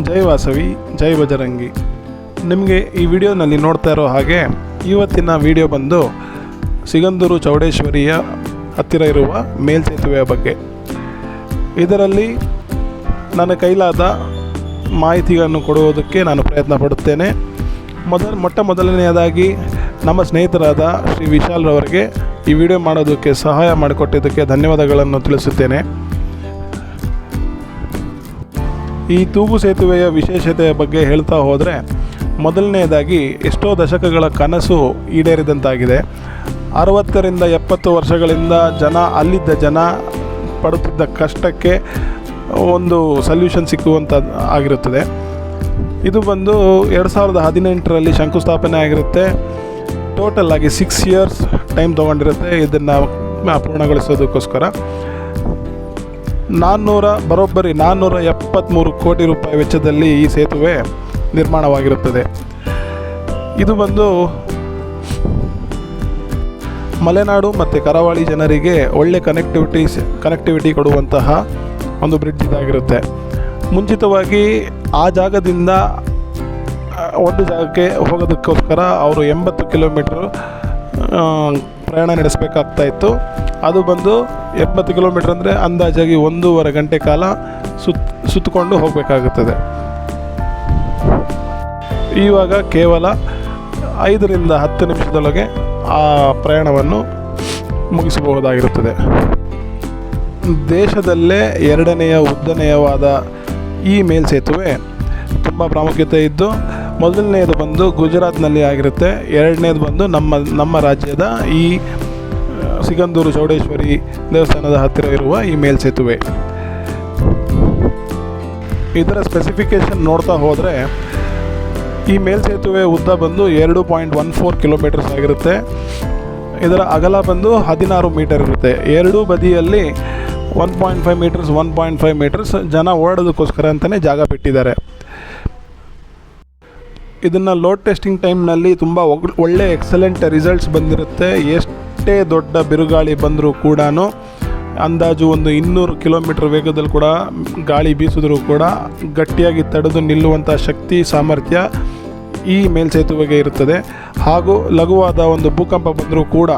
ಜೈ ವಾಸವಿ ಜೈ ಬಜರಂಗಿ. ನಿಮಗೆ ಈ ವಿಡಿಯೋನಲ್ಲಿ ನೋಡ್ತಾ ಇರೋ ಹಾಗೆ ಇವತ್ತಿನ ವಿಡಿಯೋ ಬಂದು ಸಿಗಂದೂರು ಚೌಡೇಶ್ವರಿಯ ಹತ್ತಿರ ಇರುವ ಮೇಲ್ಸೇತುವೆಯ ಬಗ್ಗೆ. ಇದರಲ್ಲಿ ನನ್ನ ಕೈಲಾದ ಮಾಹಿತಿಯನ್ನು ಕೊಡುವುದಕ್ಕೆ ನಾನು ಪ್ರಯತ್ನ ಪಡುತ್ತೇನೆ. ಮೊದಲನೆಯದಾಗಿ ನಮ್ಮ ಸ್ನೇಹಿತರಾದ ಶ್ರೀ ವಿಶಾಲ್ರವರಿಗೆ ಈ ವಿಡಿಯೋ ಮಾಡೋದಕ್ಕೆ ಸಹಾಯ ಮಾಡಿಕೊಟ್ಟಿದ್ದಕ್ಕೆ ಧನ್ಯವಾದಗಳನ್ನು ತಿಳಿಸುತ್ತೇನೆ. ಈ ತೂಗು ಸೇತುವೆಯ ವಿಶೇಷತೆಯ ಬಗ್ಗೆ ಹೇಳ್ತಾ ಹೋದರೆ, ಮೊದಲನೆಯದಾಗಿ ಎಷ್ಟೋ ದಶಕಗಳ ಕನಸು ಈಡೇರಿದಂತಾಗಿದೆ. 60ರಿಂದ 70 ವರ್ಷಗಳಿಂದ ಅಲ್ಲಿದ್ದ ಜನ ಪಡುತ್ತಿದ್ದ ಕಷ್ಟಕ್ಕೆ ಒಂದು ಸೊಲ್ಯೂಷನ್ ಸಿಕ್ಕುವಂಥದ್ದು ಆಗಿರುತ್ತದೆ. ಇದು ಬಂದು 2018ರಲ್ಲಿ ಶಂಕುಸ್ಥಾಪನೆ ಆಗಿರುತ್ತೆ. ಟೋಟಲ್ ಆಗಿ 6 ಇಯರ್ಸ್ ಟೈಮ್ ತೊಗೊಂಡಿರುತ್ತೆ ಇದನ್ನು ಪೂರ್ಣಗೊಳಿಸೋದಕ್ಕೋಸ್ಕರ. ಬರೋಬ್ಬರಿ 473 ಕೋಟಿ ರೂಪಾಯಿ ವೆಚ್ಚದಲ್ಲಿ ಈ ಸೇತುವೆ ನಿರ್ಮಾಣವಾಗಿರುತ್ತದೆ. ಇದು ಬಂದು ಮಲೆನಾಡು ಮತ್ತು ಕರಾವಳಿ ಜನರಿಗೆ ಒಳ್ಳೆ ಕನೆಕ್ಟಿವಿಟಿ ಕೊಡುವಂತಹ ಒಂದು ಬ್ರಿಡ್ಜ್ ಇದಾಗಿರುತ್ತೆ. ಮುಂಚಿತವಾಗಿ ಆ ಜಾಗದಿಂದ ಒಂದು ಜಾಗಕ್ಕೆ ಹೋಗೋದಕ್ಕೋಸ್ಕರ ಅವರು 80 ಕಿಲೋಮೀಟ್ರ್ ಪ್ರಯಾಣ ನಡೆಸಬೇಕಾಗ್ತಾ ಇತ್ತು. ಅದು ಬಂದು 80 ಕಿಲೋಮೀಟ್ರ್ ಅಂದರೆ ಅಂದಾಜಾಗಿ 1.5 ಗಂಟೆ ಕಾಲ ಸುತ್ತಕೊಂಡು ಹೋಗಬೇಕಾಗುತ್ತದೆ. ಇವಾಗ ಕೇವಲ 5ರಿಂದ 10 ನಿಮಿಷದೊಳಗೆ ಆ ಪ್ರಯಾಣವನ್ನು ಮುಗಿಸಬಹುದಾಗಿರುತ್ತದೆ. ದೇಶದಲ್ಲೇ 2ನೆಯ ಉದ್ದನೆಯವಾದ ಈ ಮೇಲ್ಸೇತುವೆ ತುಂಬ ಪ್ರಾಮುಖ್ಯತೆ ಇದ್ದು, ಮೊದಲನೆಯದು ಬಂದು ಗುಜರಾತ್ನಲ್ಲಿ ಆಗಿರುತ್ತೆ, 2ನೇದು ಬಂದು ನಮ್ಮ ರಾಜ್ಯದ ಈ ಸಿಗಂದೂರು ಚೌಡೇಶ್ವರಿ ದೇವಸ್ಥಾನದ ಹತ್ತಿರ ಇರುವ ಈ ಮೇಲ್ಸೇತುವೆ. ಇದರ ಸ್ಪೆಸಿಫಿಕೇಷನ್ ನೋಡ್ತಾ ಹೋದರೆ, ಈ ಮೇಲ್ಸೇತುವೆ ಉದ್ದ ಬಂದು 2.14 ಕಿಲೋಮೀಟರ್ಸ್ ಆಗಿರುತ್ತೆ. ಇದರ ಅಗಲ ಬಂದು 16 ಮೀಟರ್ ಇರುತ್ತೆ. ಎರಡೂ ಬದಿಯಲ್ಲಿ 1.5 ಮೀಟರ್ಸ್ ಜನ ಓಡೋದಕ್ಕೋಸ್ಕರ ಅಂತಲೇ ಜಾಗ ಬಿಟ್ಟಿದ್ದಾರೆ. ಇದನ್ನು ಲೋಡ್ ಟೆಸ್ಟಿಂಗ್ ಟೈಮ್ನಲ್ಲಿ ತುಂಬ ಒಳ್ಳೆ ಎಕ್ಸಲೆಂಟ್ ರಿಸಲ್ಟ್ಸ್ ಬಂದಿರುತ್ತೆ. ಎಷ್ಟೇ ದೊಡ್ಡ ಬಿರುಗಾಳಿ ಬಂದರೂ ಕೂಡ, ಅಂದಾಜು ಒಂದು 200 ಕಿಲೋಮೀಟರ್ ವೇಗದಲ್ಲಿ ಕೂಡ ಗಾಳಿ ಬೀಸಿದ್ರೂ ಕೂಡ ಗಟ್ಟಿಯಾಗಿ ತಡೆದು ನಿಲ್ಲುವಂಥ ಶಕ್ತಿ ಸಾಮರ್ಥ್ಯ ಈ ಮೇಲ್ಸೇತುವೆಗೆ ಇರುತ್ತದೆ. ಹಾಗೂ ಲಘುವಾದ ಒಂದು ಭೂಕಂಪ ಬಂದರೂ ಕೂಡ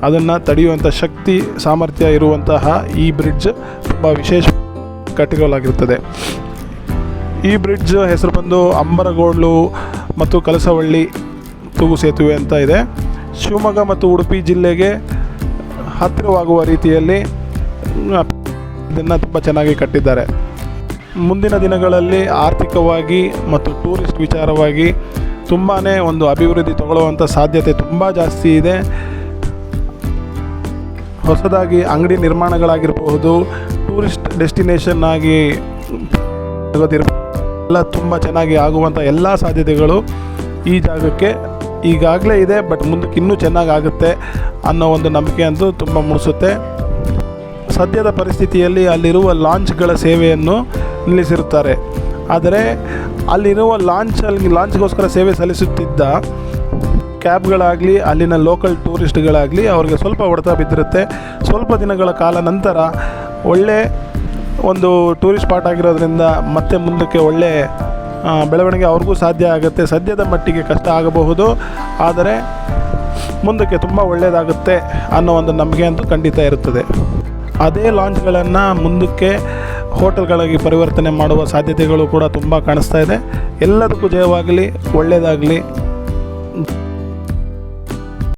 ಅದನ್ನು ತಡೆಯುವಂಥ ಶಕ್ತಿ ಸಾಮರ್ಥ್ಯ ಇರುವಂತಹ ಈ ಬ್ರಿಡ್ಜ್ ತುಂಬ ವಿಶೇಷ ಕಟ್ಟಿಕೊಳ್ಳಲಾಗಿರುತ್ತದೆ. ಈ ಬ್ರಿಡ್ಜ್ ಹೆಸರು ಬಂದು ಅಂಬರಗೋಡ್ಲು ಮತ್ತು ಕಲಸವಳ್ಳಿ ತೂಗು ಸೇತುವೆ ಅಂತ ಇದೆ. ಶಿವಮೊಗ್ಗ ಮತ್ತು ಉಡುಪಿ ಜಿಲ್ಲೆಗೆ ಹತ್ತಿರವಾಗುವ ರೀತಿಯಲ್ಲಿ ಇದನ್ನು ತುಂಬ ಚೆನ್ನಾಗಿ ಕಟ್ಟಿದ್ದಾರೆ. ಮುಂದಿನ ದಿನಗಳಲ್ಲಿ ಆರ್ಥಿಕವಾಗಿ ಮತ್ತು ಟೂರಿಸ್ಟ್ ವಿಚಾರವಾಗಿ ತುಂಬಾ ಒಂದು ಅಭಿವೃದ್ಧಿ ತಗೊಳ್ಳುವಂಥ ಸಾಧ್ಯತೆ ತುಂಬ ಜಾಸ್ತಿ ಇದೆ. ಹೊಸದಾಗಿ ಅಂಗಡಿ ನಿರ್ಮಾಣಗಳಾಗಿರಬಹುದು, ಟೂರಿಸ್ಟ್ ಡೆಸ್ಟಿನೇಷನ್ ಆಗಿ ಎಲ್ಲ ತುಂಬ ಚೆನ್ನಾಗಿ ಆಗುವಂಥ ಎಲ್ಲ ಸಾಧ್ಯತೆಗಳು ಈ ಜಾಗಕ್ಕೆ ಈಗಾಗಲೇ ಇದೆ. ಬಟ್ ಮುಂದಕ್ಕೆ ಇನ್ನೂ ಚೆನ್ನಾಗಾಗುತ್ತೆ ಅನ್ನೋ ಒಂದು ನಂಬಿಕೆ ಅಂತೂ ತುಂಬ ಮೂಡಿಸುತ್ತೆ. ಸದ್ಯದ ಪರಿಸ್ಥಿತಿಯಲ್ಲಿ ಅಲ್ಲಿರುವ ಲಾಂಚ್ಗಳ ಸೇವೆಯನ್ನು ನಿಲ್ಲಿಸಿರುತ್ತಾರೆ. ಆದರೆ ಅಲ್ಲಿರುವ ಲಾಂಚ್ಗೋಸ್ಕರ ಸೇವೆ ಸಲ್ಲಿಸುತ್ತಿದ್ದ ಕ್ಯಾಬ್ಗಳಾಗಲಿ ಅಲ್ಲಿನ ಲೋಕಲ್ ಟೂರಿಸ್ಟ್ಗಳಾಗಲಿ ಅವ್ರಿಗೆ ಸ್ವಲ್ಪ ಹೊಡೆತ ಬಿದ್ದಿರುತ್ತೆ. ಸ್ವಲ್ಪ ದಿನಗಳ ಕಾಲ ನಂತರ ಒಳ್ಳೆ ಒಂದು ಟೂರಿಸ್ಟ್ ಸ್ಪಾಟ್ ಆಗಿರೋದ್ರಿಂದ ಮತ್ತೆ ಮುಂದಕ್ಕೆ ಒಳ್ಳೆ ಬೆಳವಣಿಗೆ ಅವ್ರಿಗೂ ಸಾಧ್ಯ ಆಗುತ್ತೆ. ಸದ್ಯದ ಮಟ್ಟಿಗೆ ಕಷ್ಟ ಆಗಬಹುದು, ಆದರೆ ಮುಂದಕ್ಕೆ ತುಂಬ ಒಳ್ಳೆಯದಾಗುತ್ತೆ ಅನ್ನೋ ಒಂದು ನಂಬಿಕೆ ಅಂತೂ ಖಂಡಿತ ಇರುತ್ತದೆ. ಅದೇ ಲಾಂಚ್ಗಳನ್ನು ಮುಂದಕ್ಕೆ ಹೋಟೆಲ್ಗಳಾಗಿ ಪರಿವರ್ತನೆ ಮಾಡುವ ಸಾಧ್ಯತೆಗಳು ಕೂಡ ತುಂಬ ಕಾಣಿಸ್ತಾ ಇದೆ. ಎಲ್ಲದಕ್ಕೂ ಜಯವಾಗಲಿ, ಒಳ್ಳೆಯದಾಗಲಿ.